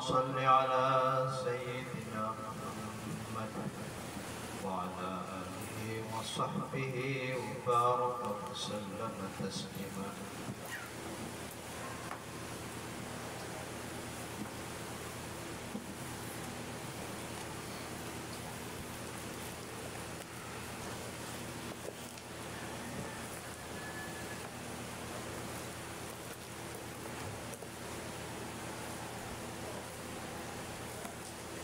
صل على سيدنا محمد وعلى آله وصحبه وبارك وسلم تسليما.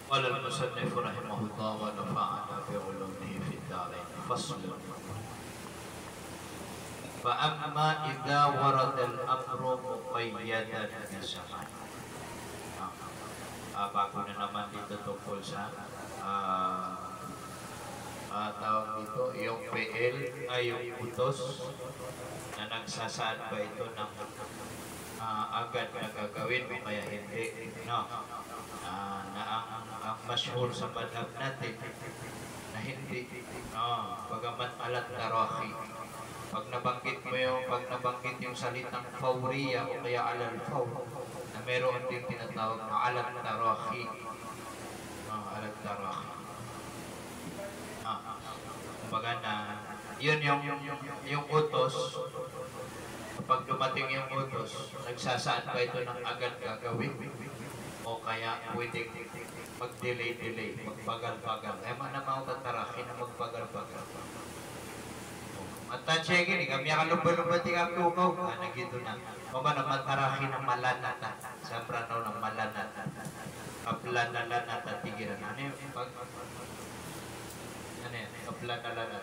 قال المصنف رحمه الله ونفعنا بعلومه في الدارين. فصل. فأما إذا ورد الأمر مقيدا بزمان. Bago na naman dito tungkol sa tawag dito, yung PL ay yung utos na nagsasaad ba ito ng agad na gagawin o kaya hindi, no? Na ang masyhur sa madhab natin na hindi, bagamat alat tarahi. Pag nabanggit yung salitang fawriya o kaya alal faw, na meron din tinatawag na alat tarahi. Alat tarahi. Kumbaga na, yun yung utos. Kapag dumating yung utos, nagsasaan ba ito ng agad gagawin? O kaya pwedeng mag-delay, magbagal-bagal. Mana mau tatarahin na magbagal-bagal. Matansya gini, kami akan lumba-lumba tinggal tukaw. Gitu na. O ba na matarahin ng malanata. Sa pranaw ng malanata. Kaplan-lanata tigiran. Ano yung pag... Ano yan? Kaplan-lanata.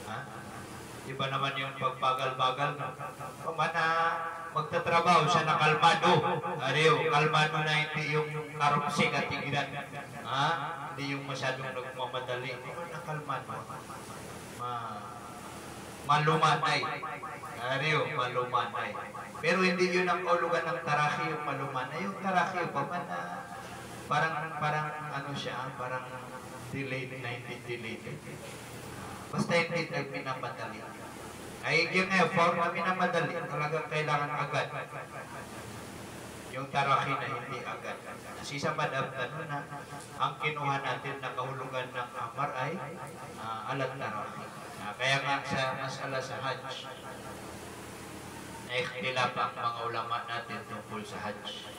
Ha? Iba naman yung pagbagal-bagal. O mana... magtatrabaho siya na kalmado. Ariyo, kalmado na hindi yung karupsing at tigiran. Hindi yung masyadong nagmamadali. Na kalmado. Malumanay. Ariyo, malumanay. Pero hindi yun ang ulugan ng tarahi yung malumanay. Yung tarahi pa man parang ano siya, parang delayed na hindi delayed. Basta hindi tayo minamadali. Ay yung effort na minamadali, talagang kailangan agad. Yung tarahi na hindi agad. Kasi sa madhab na ang kinuha natin na kahulugan ng amar ay alat tarahi. Kaya nga sa masala sa Hajj, naikhtilaf ang mga ulama natin tungkol sa Hajj.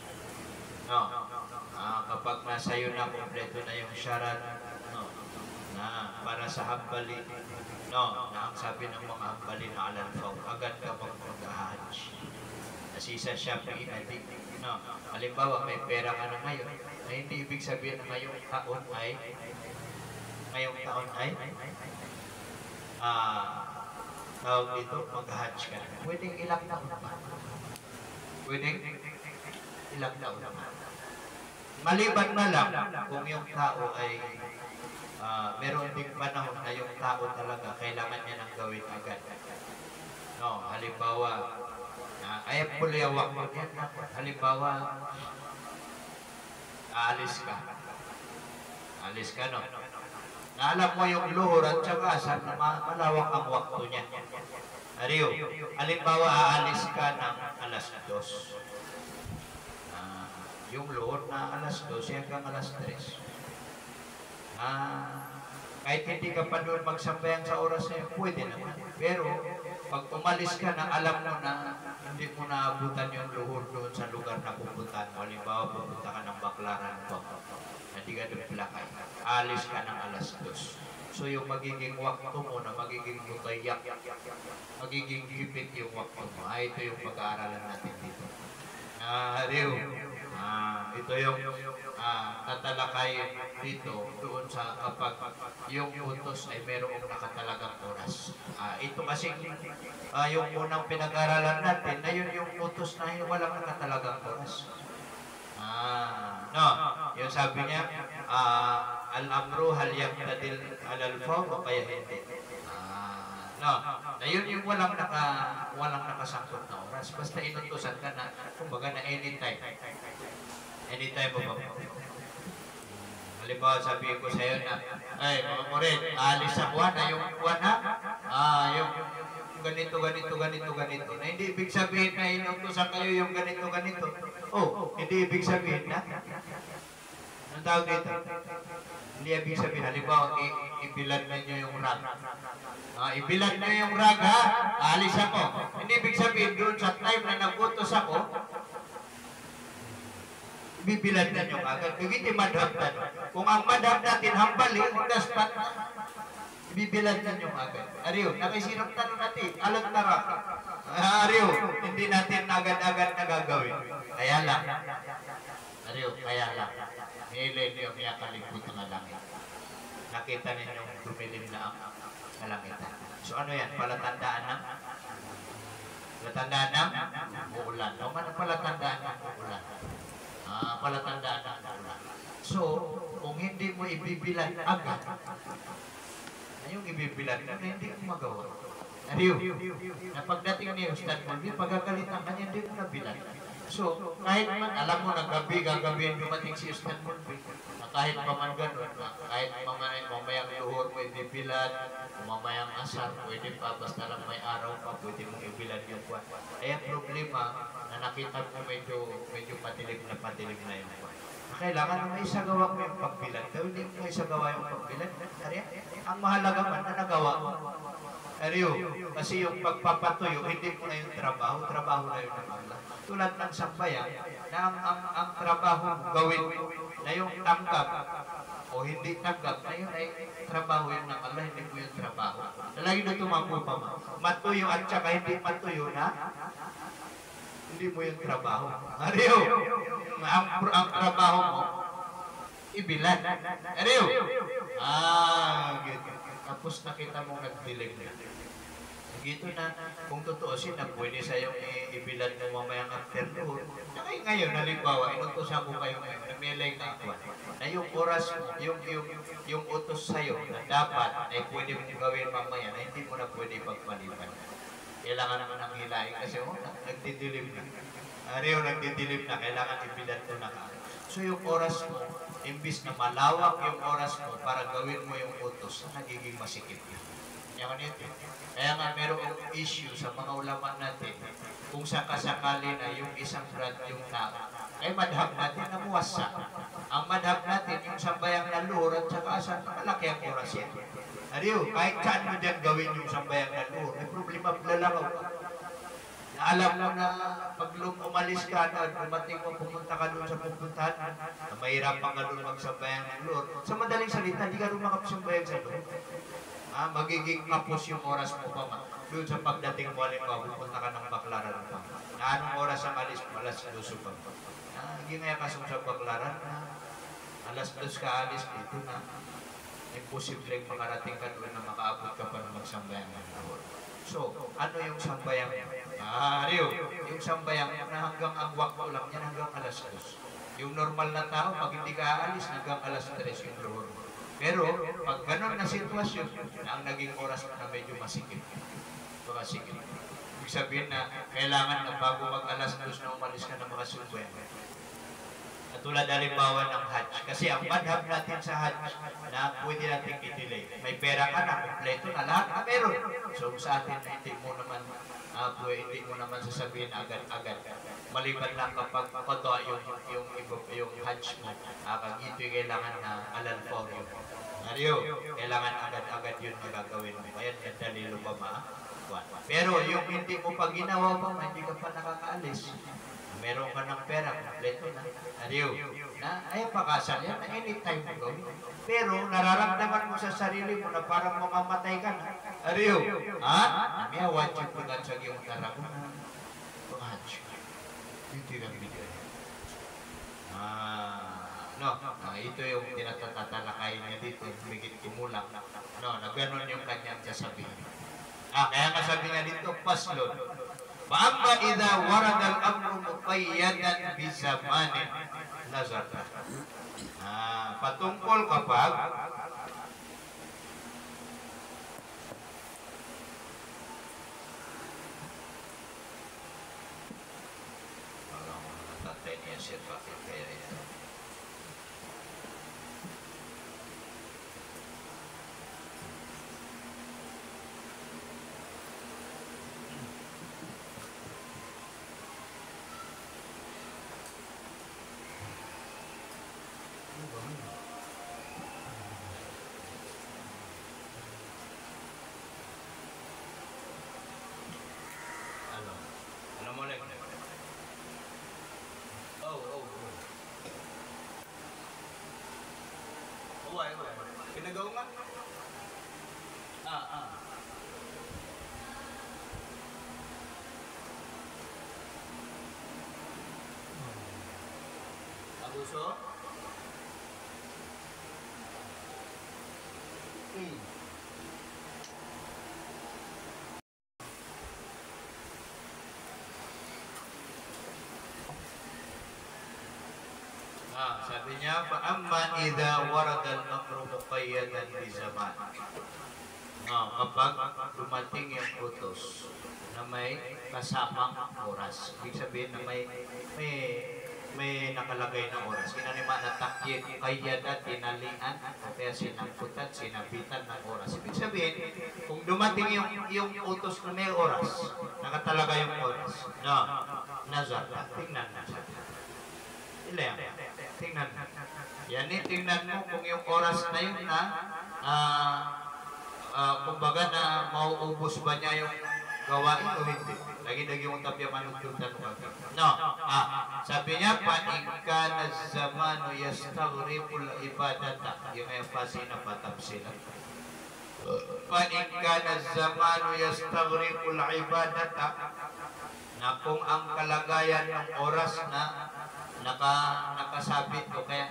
Kapag nasayo na, kompleto na yung syarat, na para sa hambali, na ang sabi ng mga hambali na alal faw, agad ka mag-Hajj. Kasi sa Shafi'i natin, halimbawa may pera ka na ngayon, na hindi ibig sabihin na ngayong taon ay tawag dito, mag-Hajj ka. Pwedeng ilang taon pa. Pwedeng ilang taon pa. Maliban na lang kung yung tao ay meron ding panahon na yung tao talaga kailangan niya nang gawin agad. Halimbawa, ay puliyawak mo yan. Halimbawa, aalis ka, no? Alam mo yung luhur at saka asar na malawak ang wakto niya. Ariyo, halimbawa, aalis ka ng alas 2. Yung luhur na alas 2 hanggang alas 3. Kahit hindi ka pa doon magsambayang sa oras na yun, pwede naman. Pero, pag umalis ka na, alam mo na hindi mo naabutan yung luhur doon sa lugar na pupuntahan mo. Halimbawa, pupunta ka ng Baklaran po. Hindi ka doon Plakay. Alis ka ng alas 2. So, yung magiging wakto mo na magiging mutayak, magiging hipit yung wakto mo. Ito yung pag-aaralan natin dito. Ito yung tatalakay dito doon sa kapag yung utos ay merong nakatalagang oras. Ito kasi yung unang pinag-aralan natin na yun yung utos na walang nakatalagang oras. Yung sabi niya, al-amru hal yaqtadil alal faw o kaya hindi. Na yun yung walang nakasangkot na oras. Basta inutusan ka na, kumbaga na anytime. Anytime mo ba? Halimbawa, sabihin ko sa'yo na, ay, mga Moren, alis sa buwan na yung buwan ha? Yung ganito, ganito, ganito, ganito. Na hindi ibig sabihin na inutusan kayo yung ganito, ganito. Oh, hindi ibig sabihin na. Anong tawag dito? Hindi ibig sabihin, halimbawa, ibilad ninyo yung rag. Ibilad nyo yung rag ha? Alis ako. Hindi ibig sabihin doon sa time na nagutos ako, bibilad na nyo agad. Hindi madhabdan. Kung ang madhab natin hambali, daspat na, bibilad na nyo agad. Ariyo, nakisirap tanong natin, alat tara. Ariyo, hindi natin agad-agad nagagawin. Kaya lang. Ariyo, kaya lang. Nilay niyo, may kalingkot ng langit. Nakita ninyo, dumilim na ang kalangitan. So ano yan? Palatandaan ng? Palatandaan ng? Uulan. O ano palatandaan ng uulan? Palatandaan ng uulan. So, kung hindi mo ibibilan agad, yung ibibilan na hindi mo magawa. Ariyo, na pagdating ni Ustad Mulvi, pagkakalitan kanya, hindi mo nabilan. So, kahit man, alam mo na gagabi dumating si Ustad Mulvi, na kahit pa man ganun, kahit mamayang luhur mo ibibilan, mamayang asar, pwede pa, basta lang may araw pa, pwede mong ibilan yung buwan. Ay, ang problema, na nakita mo medyo patilim na yung buwan. Kailangan na may isagawa mo yung pagbilan. Daw hindi mo isagawa yung pagbilan. Ang mahalaga man na nagawa mo. Ariyo, kasi yung pagpapatuyo, hindi mo na yung trabaho na yun ng Allah. Tulad ng sambayan, na ang trabaho gawin na yung tanggap o hindi tanggap, na yun ay trabaho yun ng Allah, hindi mo yung trabaho. Lagi na tumampo pa ma. Matuyo at saka hindi matuyo na, hindi mo yung trabaho. Ariyo, ang trabaho mo, ibilan. Ariyo. Gitu. Tapos nakita mo nagdilig na. Gito na, kung tutuusin na pwede sa'yong ibilan mo mamayang afternoon. Ngayon, halimbawa, inutusan ko kayo ngayon, namilay ka ako. Na yung oras mo, yung utos sa'yo na dapat ay pwede mo gawin mamaya na hindi mo na pwede pagpaliban. Kailangan naman ng hilain kasi nagdidilim na. Ariyo, nagdidilim na, kailangan ibilan mo na ka. So yung oras mo, imbis na malawak yung oras mo para gawin mo yung utos, nagiging masikip yun. Yan ito. Kaya nga merong issue sa mga ulama natin kung sakasakali na yung isang brad yung tao ay madhab natin na muwasa. Ang madhab natin yung sambayang na luhur at saka asan malaki ang oras yan. Ariyo, kahit saan mo dyan gawin yung sambayang na luhur, may problema lalakaw ka. Alam mo na pag umalis ka na dumating mo, pumunta ka doon sa pupuntahan, na mahirapan ka doon magsambayang ng Lord. Sa madaling salita, hindi ka doon makapagsambayang sa Lord. Magiging kapos yung oras mo pa ma. Doon sa pagdating mo, halimbawa, pupunta ka ng Baklaran pa. Na anong oras ang alis mo? Alas 2 pa. Hindi nga kasong sa Baklaran na alas 2 ka alis dito na imposible makarating ka doon na makaabot ka pa ng magsambayang ng Lord. So, ano yung sambayang? Ariyo, yung sambayang na hanggang ang wakto lang yan hanggang alas 2. Yung normal na tao, pag hindi ka aalis, hanggang alas 3 yung luhur. Pero, pag ganun na sitwasyon, na ang naging oras na medyo masikip. Masikip. Ibig sabihin na kailangan na bago mag alas 2 na umalis ka na makasubayan. Katulad halimbawa ng Hajj. Kasi ang madhab natin sa Hajj na pwede natin i-delay. May pera ka na, kompleto na, lahat na meron. So sa atin, hindi mo naman sasabihin agad-agad. Maliban lang kapag kodo yung Hajj mo. Kag ito'y kailangan na alal for you. Ariyo, kailangan agad-agad yun na gagawin mo. Ayan, dalilo pa ma. Pero yung hindi mo pa ginawa pa, hindi ka pa nakakaalis. Meron ka ng pera, kompleto na. Ariyo, na ayaw pakasal yan, na anytime mo gawin. Pero nararamdaman mo sa sarili mo na parang mamamatay ka na. Ariyo, Namiya, wajib mo na sa iyong tarago na pangahadyo. Hindi lang bigyan. Ito yung tinatatalakay niya dito, bigit kumulang. Na gano'n yung kanyang sasabihin. Kaya nga sabi nga dito, paslon. Paamba idha warad al-amru muqayyadan bizamanin nazarta. Patungkol kapag tatay niya siya bakit kaya ito. Uway. Pinagaw nga? Abuso? Sabi niya, فَأَمَّا إِذَا وَرَدَ الْأَمْرُ مُقَيَّدًا بِزَمَانٍ. Kapag dumating yung utos na may kasamang oras, ibig sabihin na may nakalagay na oras. Inanima na takyid, kayyada, tinalian, kaya sinangkutan, sinabitan ng oras. Ibig sabihin, kung dumating yung utos na may oras, nakatalaga yung oras, nazar, tingnan na siya. Ilan? Tingnan. Yan tingnan mo kung yung oras na yun na kumbaga na mauubos ba niya yung gawain o hindi. Lagi-lagi yung tapya manututan mo. No. Sabi niya, paing ka na zamano yastagripul ibadata. Yung emphasis na patap sila. Paing ka na zamano yastagripul ibadata. Na kung ang kalagayan ng oras na nakasabit o kaya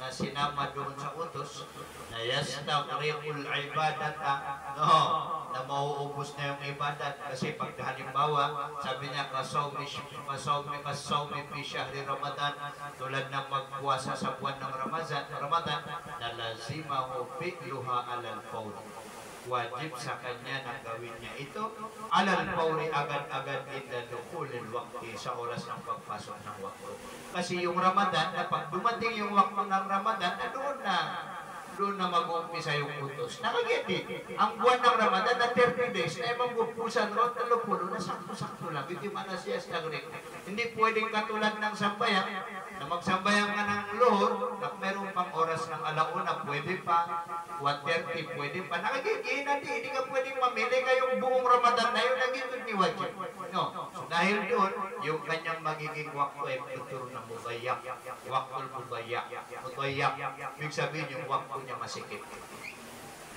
na sinama doon sa utos na yastagripul ibadata, na mauubos na yung ibadat. Kasi pag halimbawa, sabi niya kasawmi fi syahri Ramadan, tulad ng magpuasa sa buwan ng Ramadan, na lazimahu fi'luha alal fawri. Wajib sa kanya na gawin niya ito alal fawri, agad-agad inda dukhulil waqti, sa oras ng pagpasok ng waktu. Kasi yung Ramadan, na pag dumating yung waktu ng Ramadan, doon na mag-uumpisa yung utos. Nakagiti, ang buwan ng Ramadan na 30 days, na magpupusan ron, talupulo na sakto-sakto lang. Hindi man na siya stagrik. Hindi pwedeng katulad ng sambayan, na magsambayan ka ng luhod, na meron pang oras ng alauna, pwede pa, 1:30, pwede pa. Nakagiti, hindi ka pwedeng mamili kayong buong Ramadan na yun, nagiging ni wajib. No. So, dahil doon, yung kanyang magiging waktu ay puturo na mubayak. Waktul mubayak. Ibig sabihin yung waktu niya masikip.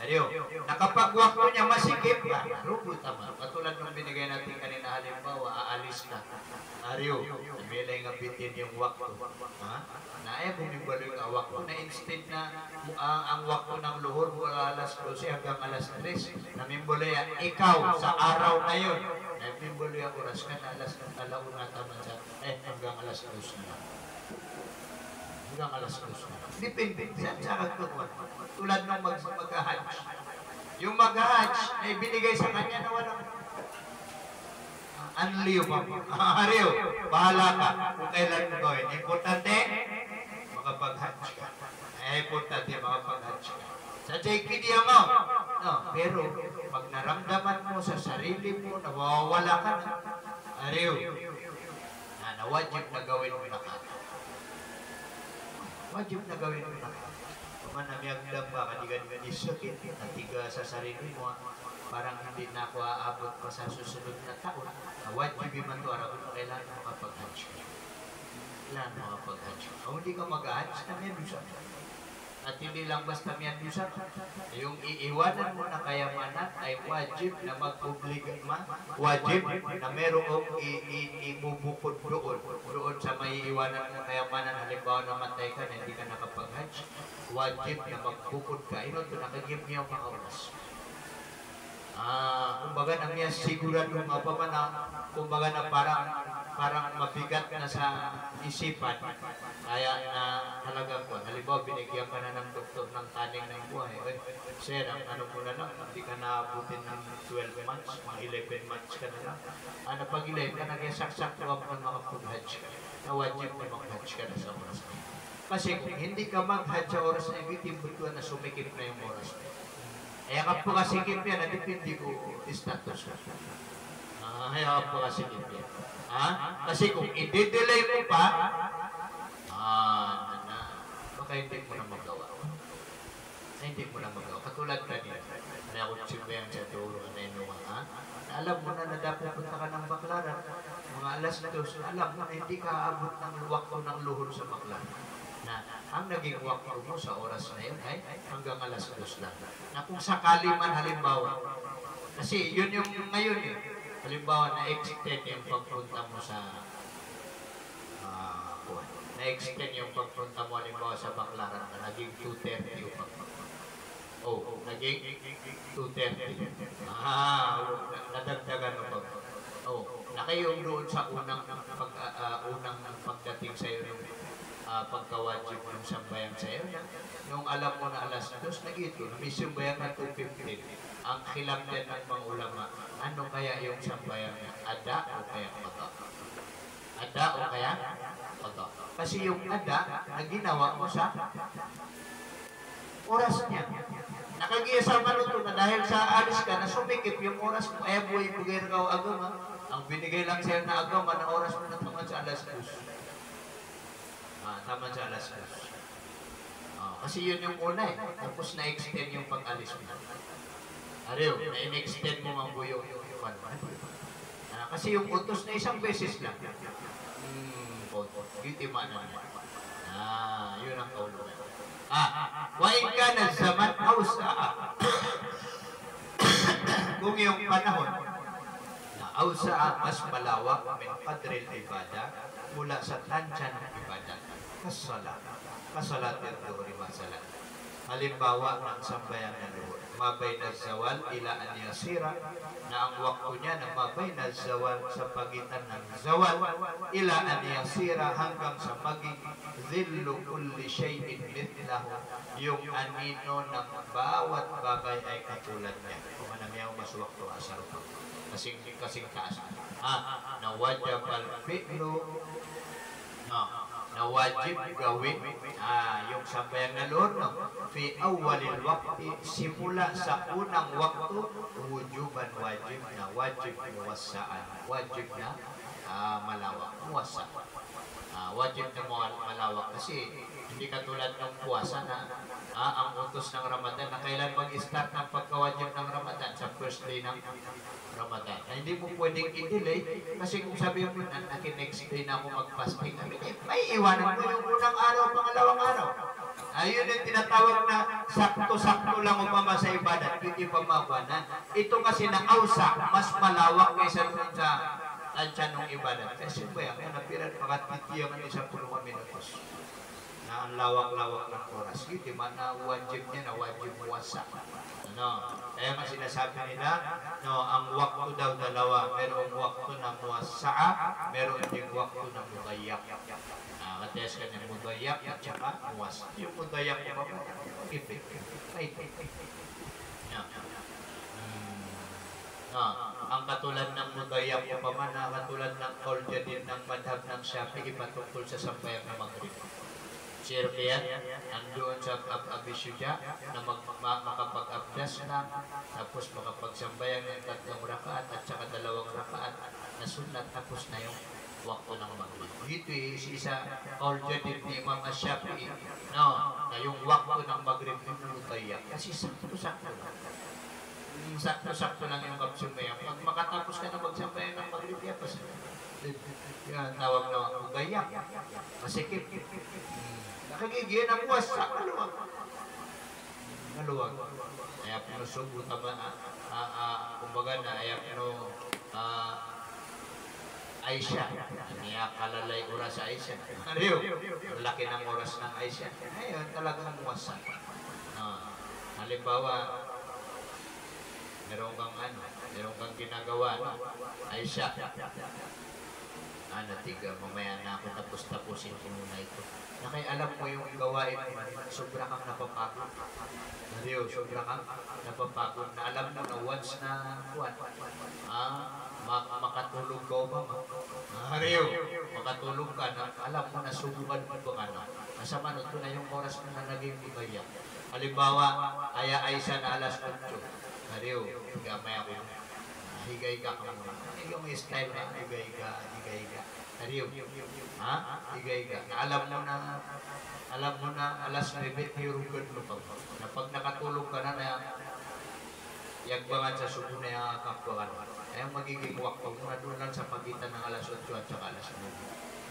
Ariyo, nakapag-waktu niya masikip ka, rubo tama. Katulad nung binigay natin kanina, halimbawa, aalis ka. Ariyo, namilay nga bitin yung waktu. Naaya bumibalo yung waktu na instead na ang waktu ng luhur mula alas 12 hanggang alas 3, namimbolo yan, ikaw sa araw na yun, namimbolo yung oras ka na alas ng alauna tama sa, hanggang alas 2 na. Hanggang alas 2 na. Depende. Saan kagtukuan? Tulad ng mag-hajj. Yung mag-hajj, ay binigay sa kanya na walang anliw pa. Ariyo, bahala ka kung kailan mo gawin. Importante, makapag-hajj ka. Importante, makapag-hajj ka. Sa JKD mo. No, pero, pag naramdaman mo sa sarili mo, nawawala ka na. Ariyo, na wajib na gawin mo na ka. Wajib na gawin mo na. Kung namiyagdam ka, kanigan-gan isakit, natiga sa sarili mo, parang hindi na ako aabot pa sa susunod na taon. Wajib man ito, araw mo kailangan makapag-hajj ka. Kailangan makapag-hajj ka. Kung hindi ka mag-hajj, namiyadusan. At hindi lang basta miyadusan. Yung iiwanan mo na kayamanan ay wajib na mag-obliga, wajib na merong ibubukod doon sa may iiwanan mo kayamanan. Halimbawa namatay ka na hindi ka nakapag-hajj, wajib na magbukod ka. Ino ito, nakagib niya mga oras. Kumbaga na niya sigurado nga pa man na, kumbaga na parang mabigat na sa isipan. Kaya na halaga ko. Halimbawa, binigyan ka na ng doktor ng taning ng buhay. Sir, ang ano mo na lang, hindi ka naabutin ng 12 months, mga 11 months ka na lang. Pag 11 ka, nag-saksak ka mo makapag-hajj ka. Na wajib na mag-hajj ka na sa oras. Kasi kung hindi ka mag-hajj sa oras na ibitin, butuan na sumikip na yung oras. Kaya ka po kasikip yan, nadipindi ko status ka. Kaya ka po kasikip yan. Kasi kung i-delay mo pa, baka hindi mo na magawa. Hindi mo na magawa. Katulad kanina, na ako simbayang sa turo na inuha, na alam mo na dapat punta ka ng Baklaran, mga alas 2, alam mo na hindi ka aabot ng wakto ng luhur sa Baklaran. na ang naging waktu mo sa oras na yun ay hanggang alas 2 lang. Na kung sakali man halimbawa, kasi yun yung ngayon eh, halimbawa na-extend yung pagpunta mo sa na-extend yung pagpunta mo halimbawa sa Baclaran na naging 2:30 yung pagpunta. Oh, naging 2:30. Nadagdagan ng pagpunta. Oh, nakayong doon sa unang pagdating sa'yo ng pagkawajib ng sambayan sa'yo na nung alam mo na alas 2 na ito, may sambayan na 2:15. Ang khilam din ng mga ulama, ano kaya yung sambayan na ada o kaya qada? Ada o kaya qada? Kasi yung ada na ginawa mo sa oras niya. Nakagiya sa manuto na dahil sa alis ka na sumikip yung oras mo, eh buhay bugay na agama. Ang binigay lang sa'yo na agama na oras mo na taman sa alas 2. Taman sa alas 2. Kasi yun yung una eh. Tapos na-extend yung pag-alis mo. Ariyo, na-extend mo mang buyo yung kasi yung utos na isang beses lang. Gitimanan na. Yun ang kaulugan. Wa in kana zaman aw sa'a. Kung yung panahon na aw sa'a mas malawak min qadril ibada mula sa tansya ng ibada. Kasalat yung duhuri masalat. Halimbawa ng sambayan ng duhur. Mabay na zawal ila an yasira na ang waktu niya na mabay na zawal sa pagitan ng zawal ila an yasira hanggang sa maging zillu kulli shay'in mithlahu yung anino ng bawat bagay ay katulad niya. Kung anong mas waktu asar pa. Kasing taas. Na wajab al-fi'lu na wajib gawin yung sambayang na Lord fi awalil waqti simula sa unang waktu wujuban wajib muwassaan wajib na malawak muwassa wajib na malawak kasi hindi katulad ng puwasa na ang utos ng Ramadan na kailan mag-start ng pagkawajib ng Ramadan sa first day ng Ramadan. Hindi mo pwedeng i-delay kasi kung sabi mo na next day na ako mag-fasting, may iwanan mo yung unang araw, pangalawang araw. Ayun yung tinatawag na sakto-sakto lang upama sa ibadat, hindi pa mawanan. Ito kasi na ausa, mas malawak kaysa dun sa tansya ng ibadat. Kasi ba yan, napiran pakatitiyang ang 10 minutos. Na ang lawak-lawak ng oras. Hindi man na wajib niya na wajib muwasa. Kaya nga sinasabi nila, ang waktu daw dalawa, merong waktu na muwasa'a, meron ding waktu na mudayak. Katayas ka niya, mudayak at saka muwasa. Yung mudayak mo ba? Ipit. Ang katulad ng mudayak mo pa man, katulad ng kolja din ng madhab ng Shafi'i patungkol sa sambayang na Maghrib. Sirbiyan, nandoon sa Abishuja na makapag-abdas na tapos makapagsambayan ng 3 rakaat at saka 2 rakaat na sunat tapos na yung waktu ng Maghrib. Dito isa order din ni Imam Ash-Shafi'i na yung waktu ng Maghrib yung mutayak kasi sakto-sakto lang. Sakto-sakto lang yung kapsumbayan. Pag makatapos ka na magsambayan ng Maghrib, yan tawag na ugayak, masikip. Nakagigyan ang wasak, maluwag. Kaya pinusubo tama, kumbaga na, kaya Aisha, niya kalalay oras sa Aisha. Laki ng oras ng Aisha. Ngayon, talagang wasak. Halimbawa, meron kang ginagawa, Aisha. Tiga, mamaya na ako tapos-tapusin ko muna ito. Alam mo yung gawain mo, sobra kang napapagod. Sobra kang napapagod na alam mo na once na makatulog ka ba? Makatulog ka na alam mo na subukan mo ba ka na. Masama ito na yung oras mo na naging ibayak. Halimbawa, Aisha na alas 8. Gamay ako. Higay ka muna. Yung style na higay ka. Higay ka. Alam mo na alas 9, hirugan mo pa. Na pag nakatulog ka na yagbangan sa subo na yung kapwakan. Kaya magiging wakto mo na doon lang sa pagitan ng alas 8 at saka alas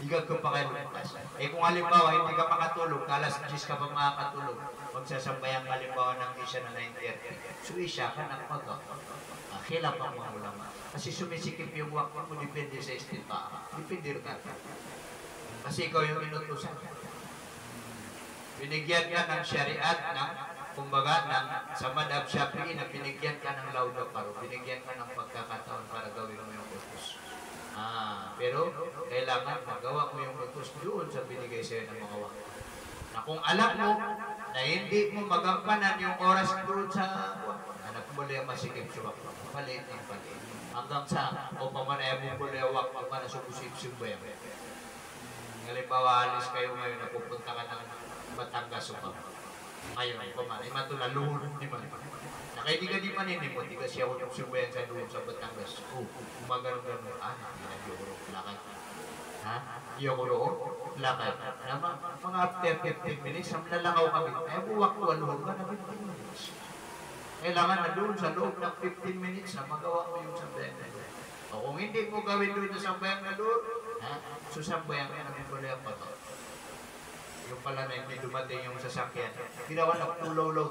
9. Igag ko pa kayo lumakas. Eh kung halimbawa hindi ka makatulog, alas 10 ka pa makakatulog, magsasambayan ka halimbawa ng isa na 9:30. So isya ka ng pag kilap ang mga ulama. Kasi sumisikip yung waktu mo, depende sa istita. Depende rin natin. Kasi ikaw yung inutusan. Binigyan ka ng syariat, kumbaga, sa madhab Shafi'i na binigyan ka ng lauda paro, binigyan ka ng pagkakataon para gawin mo yung utos. Pero kailangan magawa mo yung utos doon sa binigay sa'yo ng mga waktu. Na kung alam mo na hindi mo magampanan yung oras doon sa anak mo liya masikip sa waktu, palit ng palit. Hanggang sa, o pamanaya mo po liya waktu, para subusip-sip ba yan? Halimbawa, alis kayo ngayon na pupunta ka ng Batangas o pa. Ngayon ay pamanay, matulaluhon, di man. Kaya di ka di maninimot, di ka siya kung subayan sa doon sa Batangas. Gumagano'n-gano'n, hindi na yoro, lakad. Yoro, lakad. Mga after 15 minutes, ang lalakaw kami. Buwak ko, aluhon ka na 15 minutes. Kailangan na doon sa loob ng 15 minutes na magawa mo yung sambayan na doon. O kung hindi mo gawin doon sa sambayan na doon, susambayan ka na bibulayan pa to. Yung pala na hindi dumating yung sasakyan, ginawa na pulaw-law.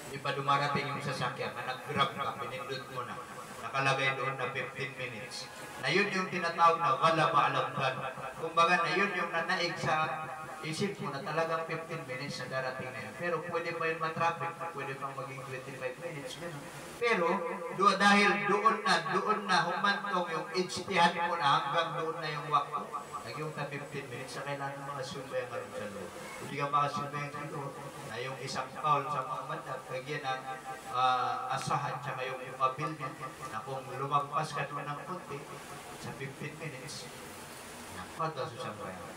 Hindi pa dumarating yung sasakyan, nag-grab ka, pinindot mo na. Nakalagay doon na 15 minutes. Na yun yung tinatawag na wala maalamdan. Kumbaga na yun yung nanaig sa isip mo na talagang 15 minutes na darating na yun. Pero pwede pa yun matraffic, pwede pang maging 25 minutes. Ganun. Pero dahil doon na humantong yung ijtihad mo na hanggang doon na yung waktu, yung 15 minutes na kailangan makasumbayan ka rin sa loob. Hindi ka makasumbayan sa loob na yung isang foul sa mga mandag, kagyan ang asahan, tsaka yung kabil niya, na kung lumagpas ka doon ng konti, sa 15 minutes, nakapagkasusumbayan.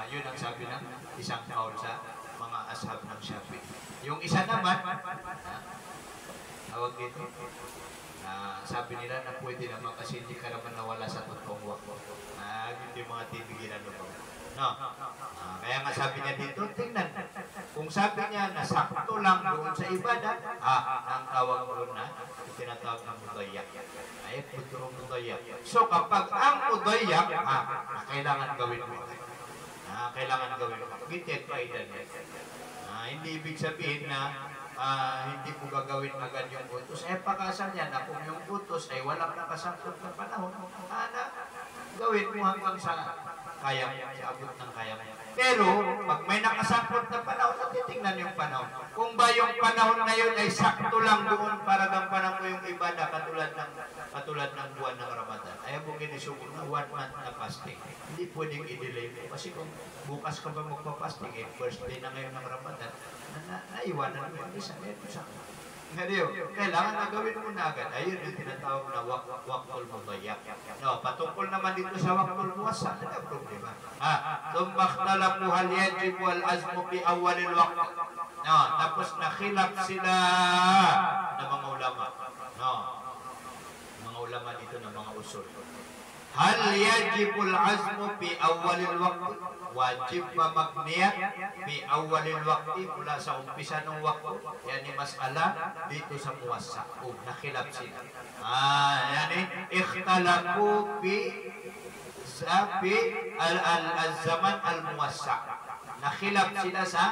Yun ang sabi ng isang foul sa mga ashab ng Shafi'i. Yung isa naman, tawag dito, sabi nila na pwede naman kasi hindi ka naman nawala sa totoong waktu. Hindi mga titigil ano po. No? Kaya nga sabi niya dito, tingnan. Kung sabi niya na sakto lang doon sa ibadat, ang tawag doon na tinatawag ng mudayak. Ay, puturong mudayak. So kapag ang mudayak, kailangan gawin mo. Kailangan gawin mo. Gitit pa ilan yan. Hindi ibig sabihin na hindi mo gagawin agad yung utos. Pakasan yan na kung yung utos ay walang nakasangkot ng panahon, gawin mo hanggang sa kaya mo, sa abot ng kaya mo. Pero, pag may nakasangkot na panahon, natitingnan yung panahon. Kung ba yung panahon na yun ay sakto lang doon para gampanan mo yung ibada katulad ng buwan ng Ramadan. Ayaw mo ginisugod na 1 month na fasting. Hindi pwedeng i-delay mo. Kasi kung bukas ka ba magpa-fasting, first day na ngayon ng Ramadan, naiwanan mo yung isa. Kailangan na gawin mo na agad. Ayun yung tinatawag na waqtul mudayak. No, patungkol naman dito sa waqtul muwassa, ano ang problema? Thumma ikhtalafu hal yajib wal azmu fi awwalil waqt. No, tapos nakhilaf sila ng mga ulama. No. Mga ulama dito ng mga usul. Hal yajibul azmu fi awwalil waqti? Wajib ba magniyat fi awwalil waqti mula sa umpisa ng waktu? Yani mas'ala dito sa muwassa. Nakhilaf sila. Yani ikhtalafu fi al-zaman al-muwassa. Nakhilaf sila sa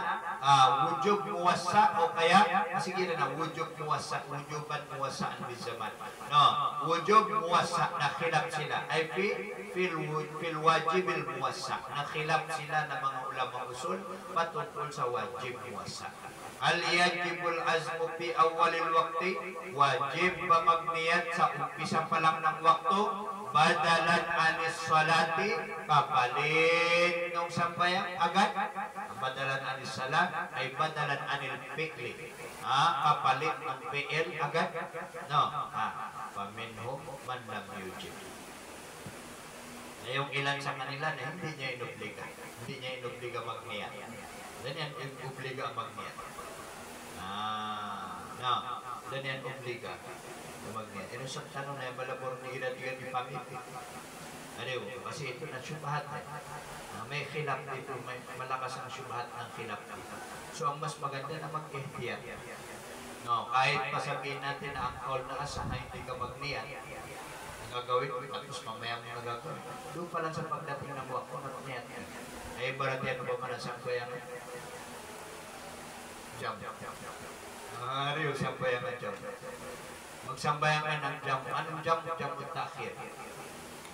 wujub muwassa o kaya sige na wujub muwassa, wujuban muwassaan bi zaman. No, wujub muwassa nakhilaf sila ay fil wajibil muwassa. Nakhilaf sila ng mga ulama usul patungkol sa wajib muwassa. Al yajibul azmu fi awwalil waqti, wajib ba magniyat sa umpisa pa lang ng waktu, badalan anis salati, kapalit ng sambayang agad. Badalan anis salat ay badalan anil fi'li. Kapalit ng fi'il agad. No. Paminhum man lam yujib. Yung ilan sa kanila na hindi niya inobliga. Hindi niya inobliga magniyat. Dan yan inobliga magniyat. No. Dan yan obliga magniyat. Sa tanong na yung balabor ni Ira-Ira di pamiti. Kasi ito na syubahat may khilaf dito, may malakas ang syubahat ng khilaf dito. So ang mas maganda na mag-ihtiyat. No, kahit pasabihin natin na ang call na asa na hindi ka magniyat, gagawin ko, tapos mamaya mo nagagawin. Doon pa lang sa pagdating ng waktu na niyan. Ay, baratiyan mo ba manasang ko yan? Jump. Rio, sambayan ka jump. Magsambayan ka ng jump. Anong jump? Jump takhir.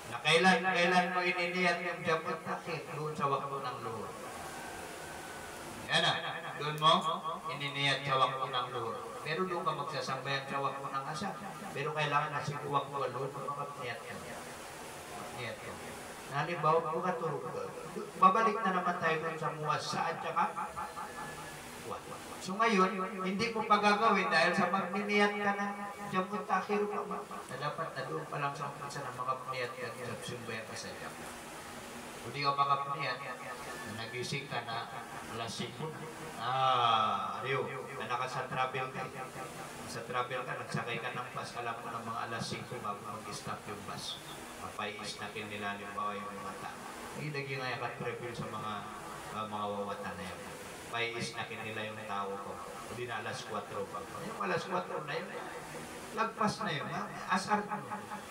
Na kailan mo ininiyat yung jump takhir? Doon sa waktu ng luhur. Yan na. Doon mo ininiyat sa waktu ng luhur. Pero doon ka magsasambayan sa waktu ng asar. Pero kailangan na siguwak mo alun kung makapniyat ka. Makapniyat ka. Halimbawa, kung katulog ka, babalik na naman tayo sa muwasa at saka what? So ngayon, hindi mo pagagawin dahil sa magniniyat ka ng jamut takhir pa ba? Na dapat na doon pa lang sa umpisa na makapniyat ka sa sumbayan ka sa jam. Kung di ka makapniyat, na nagising ka na alas 5. Rio, na sa travel ka. Sa travel ka, nagsakay ka ng bus, alam mo ng mga alas 5 bago mag-stop yung bus. Mapais na kinilalim ba yung mga tao. Hindi naging nga kat-reveal sa mga wawata na yun. Pais na kinila yung tao ko. Hindi na alas 4 pa. Yung alas 4 na yun, lagpas na yun. Asar mo.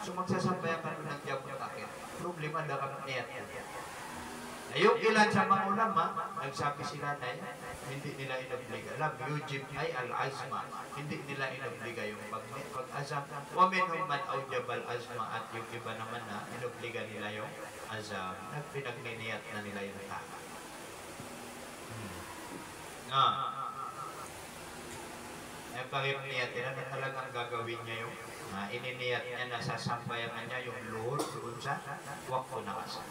So magsasabayan ka ng jabot akin. Problema na kami niyat. Yung ilan sa mga ulama, nagsabi sila na hindi nila inobliga. Alam, yujib ay al-azma. Hindi nila inobliga yung pag-azam. Waminhum man awjab al-azma at yung iba naman na inobliga nila yung azam. Nagpinagniniyat na nila yung tao. Yung pag-iniyat nila na talagang gagawin niya yung ininiyat niya na sasampayan niya yung luhur doon sa waktu na kasal.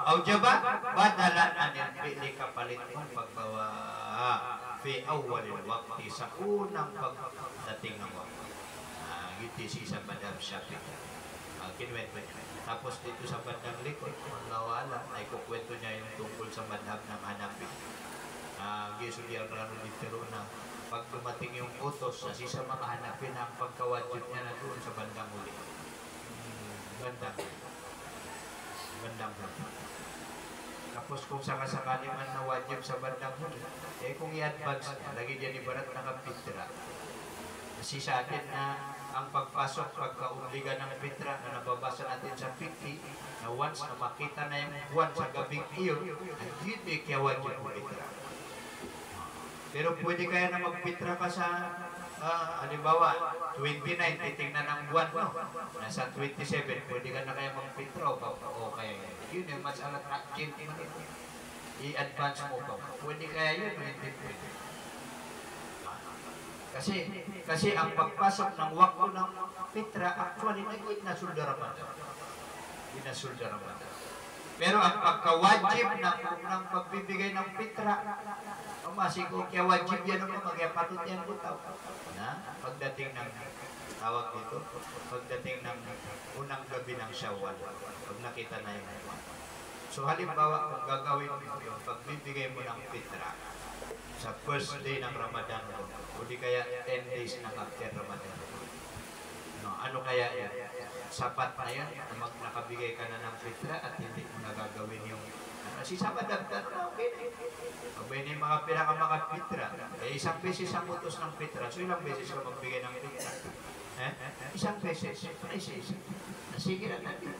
Aujaba badalan anil fi'li kapalit mong pagbawa fi awwalil waqti sa unang pagdating ng waktu. Giti si sa Madam Shafiq. Kinwento niya. Tapos dito sa bandang likod, wala ay kukwento niya yung tungkol sa madhab ng Hanafi. Gisudiyang rano dito na pag dumating yung utos, si sa mga Hanafi na ang pagkawajib niya na doon sa bandang huli. Bandang huli. Tapos kung sakasakali man na wajib sa bandang huli, kung i-advance niya, lagi dyan ibarat na kapitra. Kasi sa atin na ang pagpasok, pagkaobliga ng pitra na nababasa natin sa piki, na once na makita na yung buwan sa gabing iyon, hindi kaya wajib mo pitra. Pero pwede kaya na magpitra ka sa, halimbawa, 29, titingnan ng buwan mo. Nasa 27, pwede ka na kaya magpitra o kaya yun yung mas alat na i-advance mo pa. Pwede kaya yun o hindi pwede. Kasi ang pagpasok ng waktu ng pitra, actually, inasulda Ramadan. Inasulda Ramadan. Pero ang pagkawajib ng pagbibigay ng pitra, masiko kaya wajib yan naman, kaya patut yan butaw. Pagdating ng tawag dito, pagdating ng unang gabi ng Shawwal, pag nakita na yung buwan. So halimbawa, kung gagawin mo yung pagbibigay mo ng pitra, sa first day ng Ramadan o di kaya 10 days na after Ramadan. Ano kaya yan? Sapat na yan na nakabigay ka na ng fitra at hindi mo nagagawin yung si Sabadagdag na okay na. Pagbayin yung mga mga fitra, isang beses ang utos ng fitra. So ilang beses ka magbigay ng fitra? Isang beses. Sige na natin.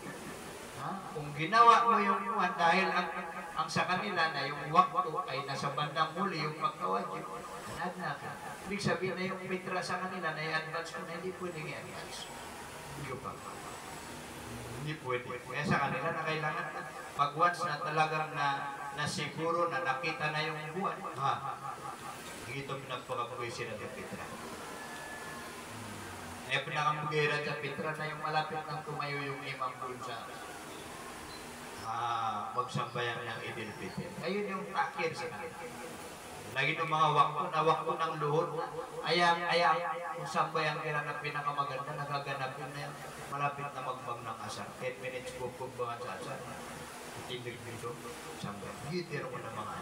Kung ginawa mo yung buwan dahil ang sa kanila na yung waktu ay nasa bandang huli yung pagkawajib, na ka. Ibig sabihin na yung pitra sa kanila na i-advance ko na hindi pwedeng i-advance. Hindi pa. Hindi pwede. Kaya sa kanila na kailangan na pag once na talagang na siguro na nakita na yung buwan, dito pinagpakabuhay sila ng pitra. Pinakamugira sa pitra na yung malapit ng tumayo yung imam doon sa magsambayan ng Idil Fitr. Ayun yung takir sa kanila. Lagi ng mga waktu ng luhod, kung sambayan kaya na pinakamaganda, nagaganapin na yan, malapit na magbang ng asar. 10 minutes bubbangan sa asar. Itindig dito, sambayan. Hitiro ko ng mga